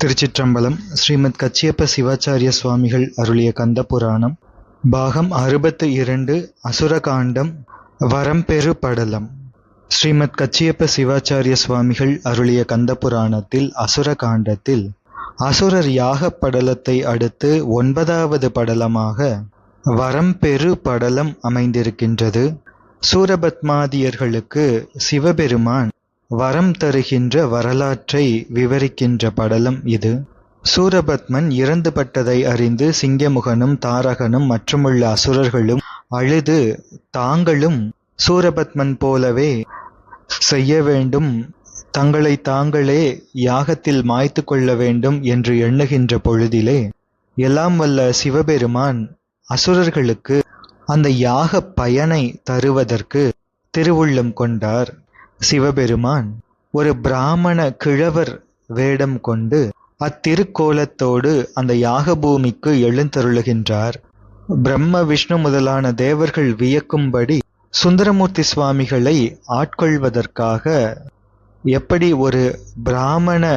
திருச்சிற்றம்பலம். ஸ்ரீமத் கச்சியப்ப சிவாச்சாரிய சுவாமிகள் அருளிய கந்த புராணம் பாகம் 62 அசுரகாண்டம் வரம்பெரு படலம். ஸ்ரீமத் கச்சியப்ப சிவாச்சாரிய சுவாமிகள் அருளிய கந்த புராணத்தில் அசுர காண்டத்தில் அசுரர் யாகப் படலத்தை அடுத்து 9வது படலமாக வரம்பெரு படலம் அமைந்திருக்கின்றது. சூரபத்மாதியர்களுக்கு சிவபெருமான் வரம் தருகின்ற வரலாற்றை விவரிக்கின்ற படலம் இது. சூரபத்மன் இறந்துபட்டதை அறிந்து சிங்கமுகனும் தாரகனும் மற்றுமுள்ள அசுரர்களும் அழுது தாங்களும் சூரபத்மன் போலவே செய்ய வேண்டும், தங்களை தாங்களே யாகத்தில் மாய்த்து கொள்ள வேண்டும் என்று எண்ணுகின்ற பொழுதிலே எல்லாம் வல்ல சிவபெருமான் அசுரர்களுக்கு அந்த யாக பயனை தருவதற்கு திருவுள்ளம் கொண்டார். சிவபெருமான் ஒரு பிராமண கிழவர் வேடம் கொண்டு அத்திருக்கோலத்தோடு அந்த யாக பூமிக்கு எழுந்தருளுகின்றார். பிரம்ம விஷ்ணு முதலான தேவர்கள் வியக்கும்படி சுந்தரமூர்த்தி சுவாமிகளை ஆட்கொள்வதற்காக எப்படி ஒரு பிராமண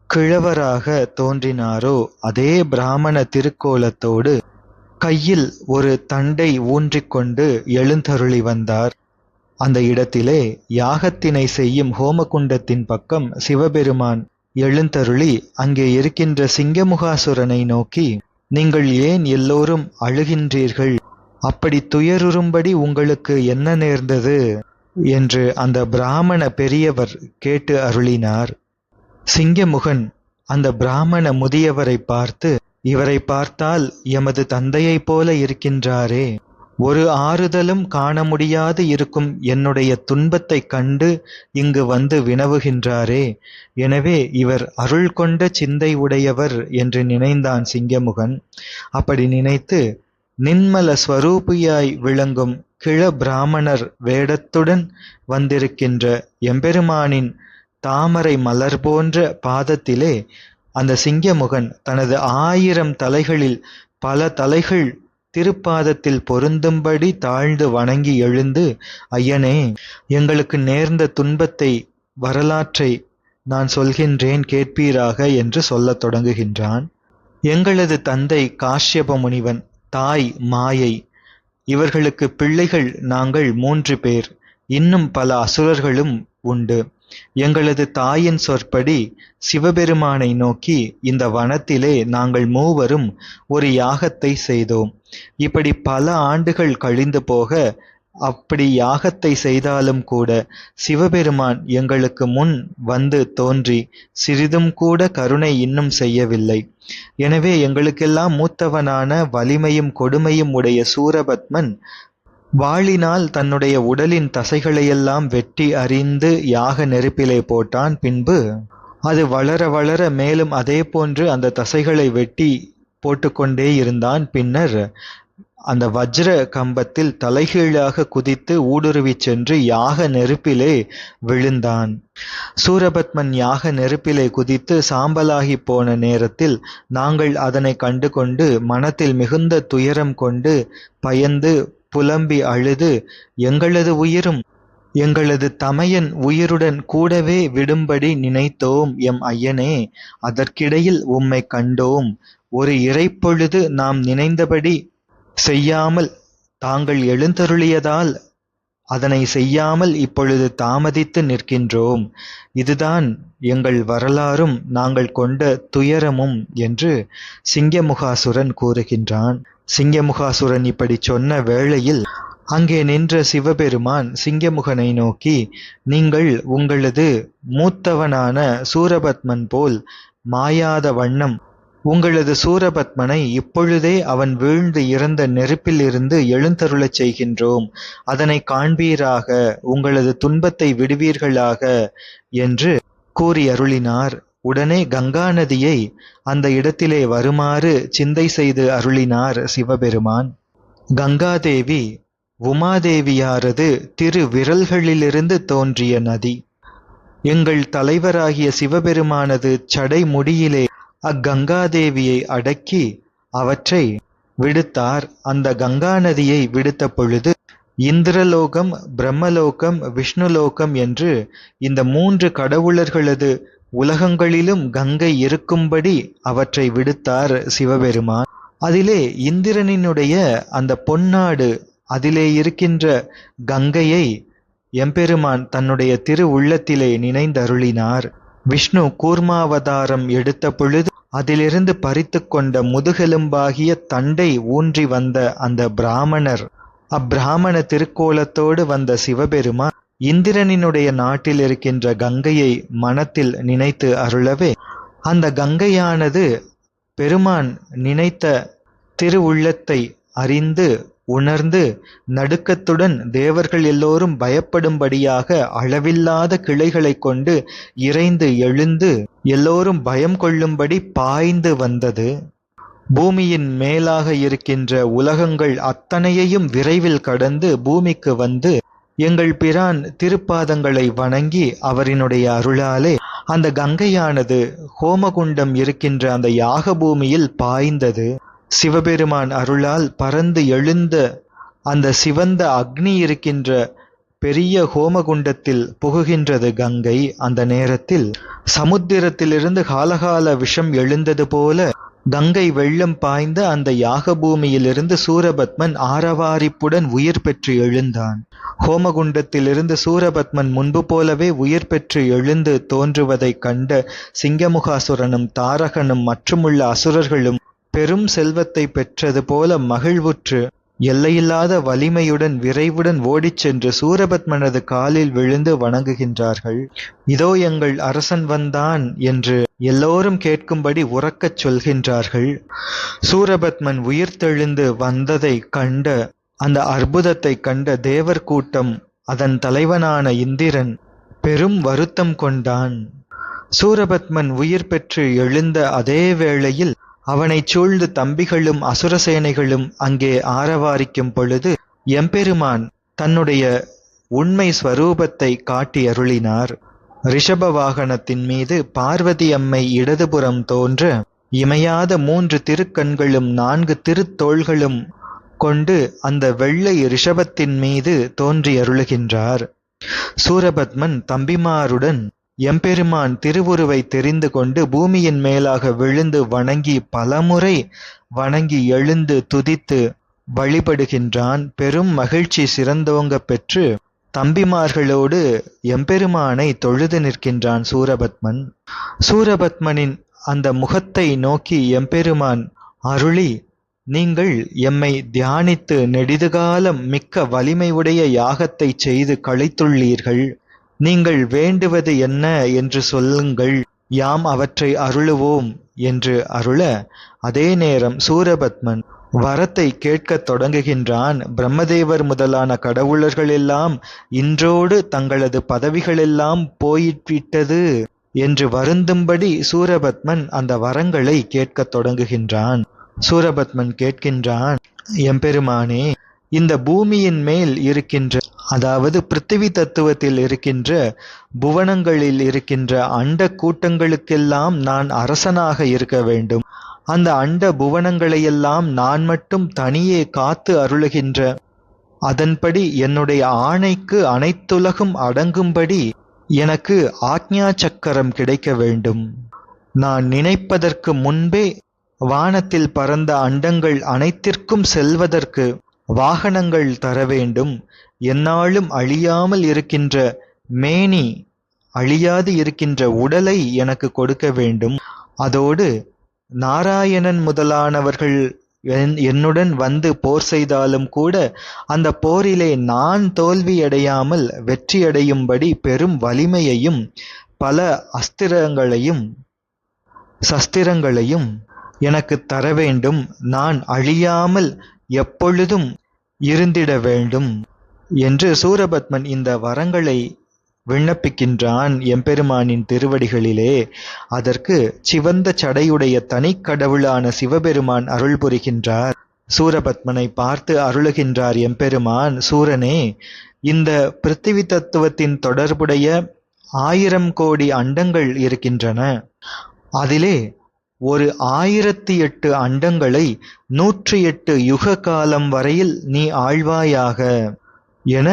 கிழவராக தோன்றினாரோ அதே பிராமண திருக்கோலத்தோடு கையில் ஒரு தண்டை ஊன்றிக்கொண்டு எழுந்தருளி வந்தார். அந்த இடத்திலே யாகத்தினை செய்யும் ஹோமகுண்டத்தின் பக்கம் சிவபெருமான் எழுந்தருளி அங்கே இருக்கின்ற சிங்கமுகாசுரனை நோக்கி, நீங்கள் ஏன் எல்லோரும் அழுகின்றீர்கள்? அப்படி துயருறும்படி உங்களுக்கு என்ன நேர்ந்தது என்று அந்த பிராமண பெரியவர் கேட்டு அருளினார். சிங்கமுகன் அந்த பிராமண முதியவரை பார்த்து, இவரை பார்த்தால் எமது தந்தையைப் போல இருக்கின்றாரே, ஒரு ஆறுதலும் காண முடியாது இருக்கும் என்னுடைய துன்பத்தை கண்டு இங்கு வந்து வினவுகின்றாரே, எனவே இவர் அருள் கொண்ட சிந்தை உடையவர் என்று நினைந்தான் சிங்கமுகன். அப்படி நினைத்து நின்மல ஸ்வரூபியாய் விளங்கும் கிழ பிராமணர் வேடத்துடன் வந்திருக்கின்ற எம்பெருமானின் தாமரை மலர் போன்ற பாதத்திலே அந்த சிங்கமுகன் தனது 1000 தலைகளில் பல தலைகள் திருப்பாதத்தில் பொருந்தும்படி தாழ்ந்து வணங்கி எழுந்து, ஐயனே, எங்களுக்கு நேர்ந்த துன்பத்தை வரலாற்றை நான் சொல்கின்றேன் கேட்பீராக என்று சொல்லத் தொடங்குகின்றான். எங்களது தந்தை காஷ்யப முனிவன், தாய் மாயை, இவர்களுக்கு பிள்ளைகள் நாங்கள் 3 பேர், இன்னும் பல அசுரர்களும் உண்டு. எங்களது தாயின் சொற்படி சிவபெருமானை நோக்கி இந்த வனத்திலே நாங்கள் மூவரும் ஒரு யாகத்தை செய்தோம். இப்படி பல ஆண்டுகள் கழிந்து போக, அப்படி யாகத்தை செய்தாலும் கூட சிவபெருமான் எங்களுக்கு முன் வந்து தோன்றி சிறிதும் கூட கருணை இன்னும் செய்யவில்லை. எனவே எங்களுக்கெல்லாம் மூத்தவனான வலிமையும் கொடுமையும் உடைய சூரபத்மன் வாளினால் தன்னுடைய உடலின் தசைகளையெல்லாம் வெட்டி அறிந்து யாக நெருப்பிலே போட்டான். பின்பு அது வளர வளர மேலும் அதே போன்று அந்த தசைகளை வெட்டி போட்டுக்கொண்டே இருந்தான். பின்னர் அந்த வஜ்ர கம்பத்தில் தலைகீழாக குதித்து ஊடுருவி சென்று யாக நெருப்பிலே விழுந்தான். சூரபத்மன் யாக நெருப்பிலே குதித்து சாம்பலாகி போன நேரத்தில் நாங்கள் அதனை கண்டு கொண்டு மனத்தில் மிகுந்த துயரம் கொண்டு பயந்து புலம்பி அழுது, எங்களது உயிரும் எங்களது தமையன் உயிருடன் கூடவே விடும்படி நினைத்தோம் எம் ஐயனே, அதற்கிடையில் உம்மை கண்டோம். ஒரு இறைப்பொழுது நாம் நினைந்தபடி செய்யாமல் தாங்கள் எழுந்தருளியதால் அதனை செய்யாமல் இப்பொழுது தாமதித்து நிற்கின்றோம். இதுதான் எங்கள் வரலாறும் நாங்கள் கொண்ட துயரமும் என்று சிங்கமுகாசுரன் கூறுகின்றான். சிங்கமுகாசுரன் இப்படி சொன்ன வேளையில் அங்கே நின்ற சிவபெருமான் சிங்கமுகனை நோக்கி, நீங்கள் உங்களது மூத்தவனான சூரபத்மன் போல் மாயாத வண்ணம் உங்களது சூரபத்மனை இப்பொழுதே அவன் வீழ்ந்து இறந்த நெருப்பில் இருந்து எழுந்தருளச் செய்கின்றோம். அதனை காண்பீராக, உங்களது துன்பத்தை விடுவீர்களாக என்று கூறி அருளினார். உடனே கங்கா நதியை அந்த இடத்திலே வருமாறு சிந்தை செய்து அருளினார் சிவபெருமான். கங்காதேவி உமாதேவியாரது திரு விரல்களிலிருந்து தோன்றிய நதி. எங்கள் தலைவராகிய சிவபெருமானது சடை முடியிலே அக்கங்காதேவியை அடக்கி அவற்றை விடுத்தார். அந்த கங்கா நதியை விடுத்த பொழுது இந்திரலோகம், பிரம்மலோகம், விஷ்ணுலோகம் என்று இந்த 3 கடவுளர்களது உலகங்களிலும் கங்கை இருக்கும்படி அவற்றை விடுத்தார் சிவபெருமான். அதிலே இந்திரனினுடைய அந்த பொன்னாடு, அதிலே இருக்கின்ற கங்கையை எம்பெருமான் தன்னுடைய திரு உள்ளத்திலே நினைந்தருளினார். விஷ்ணு கூர்மாவதாரம் எடுத்த பொழுது அதிலிருந்து பறித்து கொண்ட முதுகெலும்பாகிய தண்டை ஊன்றி வந்த அந்த பிராமணர், அப்பிராமண திருக்கோலத்தோடு வந்த சிவபெருமான் இந்திரனினுடைய நாட்டில் இருக்கின்ற கங்கையை மனத்தில் நினைத்து அருளவே, அந்த கங்கையானது பெருமான் நினைத்த திரு உள்ளத்தை அறிந்து உணர்ந்து நடுக்கத்துடன் தேவர்கள் எல்லோரும் பயப்படும்படியாக அளவில்லாத கிளைகளை கொண்டு இறைந்து எழுந்து எல்லோரும் பயம் கொள்ளும்படி பாய்ந்து வந்தது. பூமியின் மேலாக இருக்கின்ற உலகங்கள் அத்தனையையும் விரைவில் கடந்து பூமிக்கு வந்து எங்கள் பிரான் திருப்பாதங்களை வணங்கி அவரினுடைய அருளாலே அந்த கங்கையானது ஹோமகுண்டம் இருக்கின்ற அந்த யாக பூமியில் பாய்ந்தது. சிவபெருமான் அருளால் பறந்து எழுந்த அந்த சிவந்த அக்னி இருக்கின்ற பெரிய ஹோமகுண்டத்தில் புகுகின்றது கங்கை. அந்த நேரத்தில் சமுத்திரத்திலிருந்து காலகால விஷம் எழுந்தது போல கங்கை வெள்ளம் பாய்ந்த அந்த யாக பூமியிலிருந்து சூரபத்மன் ஆரவாரிப்புடன் உயிர் பெற்று எழுந்தான். ஹோமகுண்டத்திலிருந்து சூரபத்மன் முன்பு போலவே உயிர் பெற்று எழுந்து தோன்றுவதைக் கண்ட சிங்கமுகாசுரனும் தாரகனும் மற்றுமுள்ள அசுரர்களும் பெரும் செல்வத்தை பெற்றது போல மகிழ்வுற்று எல்லையில்லாத வலிமையுடன் விரைவுடன் ஓடிச் சென்று சூரபத்மனது காலில் விழுந்து வணங்குகின்றார்கள். இதோ எங்கள் அரசன் வந்தான் என்று எல்லோரும் கேட்கும்படி உரக்கச் சொல்கின்றார்கள். சூரபத்மன் உயிர்த்தெழுந்து வந்ததை கண்ட அந்த அற்புதத்தை கண்ட தேவர் கூட்டம், அதன் தலைவனான இந்திரன் பெரும் வருத்தம் கொண்டான். சூரபத்மன் உயிர் பெற்று எழுந்த அதே வேளையில் அவனைச் சூழ்ந்து தம்பிகளும் அசுரசேனைகளும் அங்கே ஆரவாரிக்கும் பொழுது எம்பெருமான் தன்னுடைய உண்மை ஸ்வரூபத்தை காட்டி அருளினார். ரிஷப வாகனத்தின் மீது பார்வதி அம்மை இடதுபுறம் தோன்ற இமையாத 3 திருக்கண்களும் 4 திருத்தோள்களும் கொண்டு அந்த வெள்ளை ரிஷபத்தின் மீது தோன்றி அருளுகின்றார். சூரபத்மன் தம்பிமாருடன் எம்பெருமான் திருவுருவை தெரிந்து கொண்டு பூமியின் மேலாக விழுந்து வணங்கி பலமுறை வணங்கி எழுந்து துதித்து வழிபடுகின்றான். பெரும் மகிழ்ச்சி சிறந்தோங்க பெற்று தம்பிமார்களோடு எம்பெருமானை தொழுது நிற்கின்றான் சூரபத்மன். சூரபத்மனின் அந்த முகத்தை நோக்கி எம்பெருமான் அருளி, நீங்கள் எம்மை தியானித்து நெடிதுகாலம் மிக்க வலிமையுடைய யாகத்தை செய்து களைத்துள்ளீர்கள். நீங்கள் வேண்டுவது என்ன என்று சொல்லுங்கள், யாம் அவற்றை அருளுவோம் என்று அருள, அதே நேரம் சூரபத்மன் வரத்தை கேட்கத் தொடங்குகின்றான். பிரம்மதேவர் முதலான கடவுளர்கள் எல்லாம் இன்றோடு தங்களது பதவிகளெல்லாம் போய்விட்டது என்று வருந்தும்படி சூரபத்மன் அந்த வரங்களை கேட்கத் தொடங்குகின்றான். சூரபத்மன் கேட்கின்றான், எம்பெருமானே, இந்த பூமியின் மேல் இருக்கின்ற, அதாவது பிருத்திவி தத்துவத்தில் இருக்கின்ற புவனங்களில் இருக்கின்ற அண்ட கூட்டங்களுக்கெல்லாம் நான் அரசனாக இருக்க வேண்டும். அந்த அண்ட புவனங்களையெல்லாம் நான் மட்டும் தனியே காத்து அருளுகின்ற, அதன்படி என்னுடைய ஆணைக்கு அனைத்துலகும் அடங்கும்படி எனக்கு ஆக்ஞா சக்கரம் கிடைக்க வேண்டும். நான் நினைப்பதற்கு முன்பே வானத்தில் பறந்த அண்டங்கள் அனைத்திற்கும் செல்வதற்கு வாகனங்கள் தர வேண்டும். எந்நாளும் அழியாமல் இருக்கின்ற மேனி, அழியாது இருக்கின்ற உடலை எனக்கு கொடுக்க வேண்டும். அதோடு நாராயணன் முதலானவர்கள் என்னுடன் வந்து போர் செய்தாலும் கூட அந்த போரிலே நான் தோல்வியடையாமல் வெற்றியடையும்படி பெரும் வலிமையையும் பல அஸ்திரங்களையும் சஸ்திரங்களையும் எனக்கு தர வேண்டும். நான் அழியாமல் எப்பொழுதும் இருந்திட வேண்டும் என்று சூரபத்மன் இந்த வரங்களை விண்ணப்பிக்கின்றான் எம்பெருமானின் திருவடிகளிலே. அதற்கு சிவந்த சடையுடைய தனிக்கடவுளான சிவபெருமான் அருள் புரிகின்றார். சூரபத்மனை பார்த்து அருளுகின்றார் எம்பெருமான், சூரனே, இந்த பிருத்திவி தத்துவத்தின் தொடர்புடைய 1000 கோடி அண்டங்கள் இருக்கின்றன. அதிலே ஒரு 1008 அண்டங்களை 108 யுக காலம் வரையில் நீ ஆழ்வாயாக என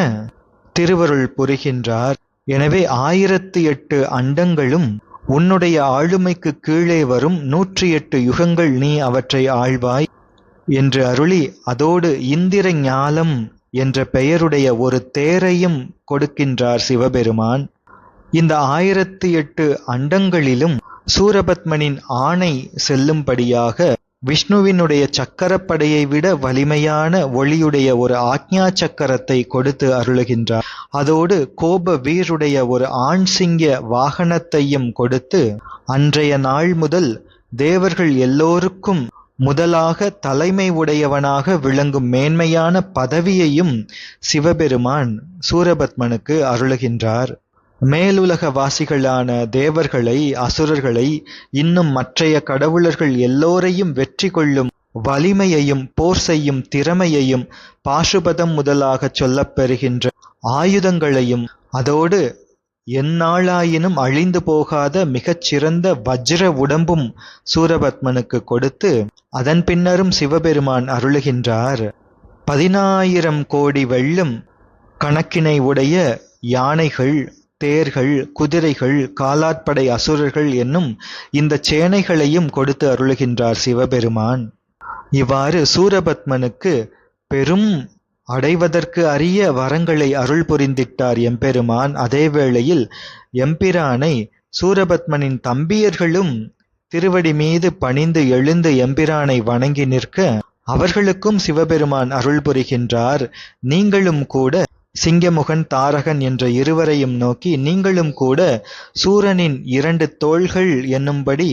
திருவருள் புரிகின்றார். எனவே 1008 அண்டங்களும் உன்னுடைய ஆளுமைக்குக் கீழே வரும் 108 யுகங்கள் நீ அவற்றை ஆள்வாய் என்று அருளி, அதோடு இந்திர ஞாலம் என்ற பெயருடைய ஒரு தேரையும் கொடுக்கின்றார் சிவபெருமான். இந்த 1008 அண்டங்களிலும் சூரபத்மனின் ஆணை செல்லும்படியாக விஷ்ணுவினுடைய சக்கரப்படையை விட வலிமையான ஒளியுடைய ஒரு ஆக்ஞா சக்கரத்தை கொடுத்து அருளுகின்றார். அதோடு கோப வீருடைய ஒரு ஆண் சிங்க வாகனத்தையும் கொடுத்து, அன்றைய நாள் முதல் தேவர்கள் எல்லோருக்கும் முதலாக தலைமை உடையவனாக விளங்கும் மேன்மையான பதவியையும் சிவபெருமான் சூரபத்மனுக்கு அருளுகின்றார். மேலுலக வாசிகளான தேவர்களை, அசுரர்களை, இன்னும் மற்றைய கடவுளர்கள் எல்லோரையும் வெற்றி கொள்ளும் வலிமையையும் போர் செய்யும் திறமையையும் பாசுபதம் முதலாகச் சொல்லப் பெறுகின்ற ஆயுதங்களையும், அதோடு எந்நாளாயினும் அழிந்து போகாத மிகச் சிறந்த வஜ்ர உடம்பும் சூரபத்மனுக்கு கொடுத்து, அதன் பின்னரும் சிவபெருமான் அருளுகின்றார். 10,000 கோடி வெள்ளம் கணக்கினை உடைய யானைகள், தேர்கள், குதிரைகள், காலாட்படை அசுரர்கள் என்னும் இந்த சேனைகளையும் கொடுத்து அருளுகின்றார் சிவபெருமான். இவ்வாறு சூரபத்மனுக்கு பெரும் அடைவதற்கு அரிய வரங்களை அருள் புரிந்திட்டார் எம்பெருமான். அதே வேளையில் எம்பிரானை சூரபத்மனின் தம்பியர்களும் திருவடி மீது பணிந்து எழுந்து எம்பிரானை வணங்கி நிற்க, அவர்களுக்கும் சிவபெருமான் அருள் புரிகின்றார். நீங்களும் கூட சிங்கமுகன், தாரகன் என்ற இருவரையும் நோக்கி, நீங்களும் கூட சூரனின் 2 தோள்கள் என்னும்படி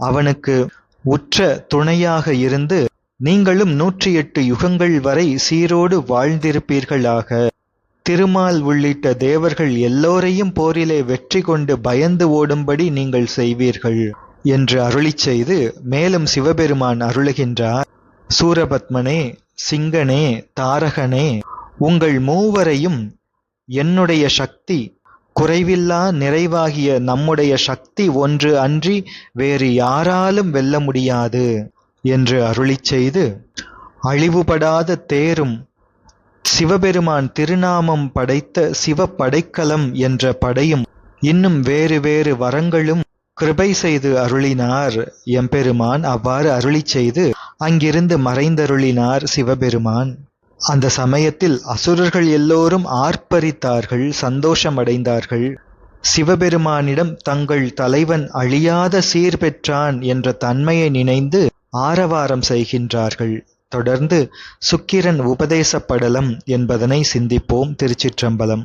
அவனுக்கு உற்ற துணையாக இருந்து நீங்களும் 108 யுகங்கள் வரை சீரோடு வாழ்ந்திருப்பீர்களாக. திருமால் உள்ளிட்ட தேவர்கள் எல்லோரையும் போரிலே வெற்றி கொண்டு பயந்து ஓடும்படி நீங்கள் செய்வீர்கள் என்று அருளிச் செய்து, மேலும் சிவபெருமான் அருளுகின்றார். சூரபத்மனே, சிங்கனே, தாரகனே, உங்கள் மூவரையும் என்னுடைய சக்தி, குறைவில்லா நிறைவாகிய நம்முடைய சக்தி ஒன்று அன்றி வேறு யாராலும் வெல்ல முடியாது என்று அருளிச் செய்து, அழிவுபடாத தேரும் சிவபெருமான் திருநாமம் படைத்த சிவப்படைக்கலம் என்ற படையும் இன்னும் வேறு வேறு வரங்களும் கிருபை செய்து அருளினார் எம்பெருமான். அவ்வாறு அருளிச் செய்து அங்கிருந்து மறைந்தருளினார் சிவபெருமான். அந்த சமயத்தில் அசுரர்கள் எல்லோரும் ஆர்ப்பரித்தார்கள், சந்தோஷமடைந்தார்கள். சிவபெருமானிடம் தங்கள் தலைவன் அழியாத சீர் பெற்றான் என்ற தன்மையை நினைந்து ஆரவாரம் செய்கின்றார்கள். தொடர்ந்து சுக்கிரன் உபதேச படலம் என்பதனை சிந்திப்போம். திருச்சிற்றம்பலம்.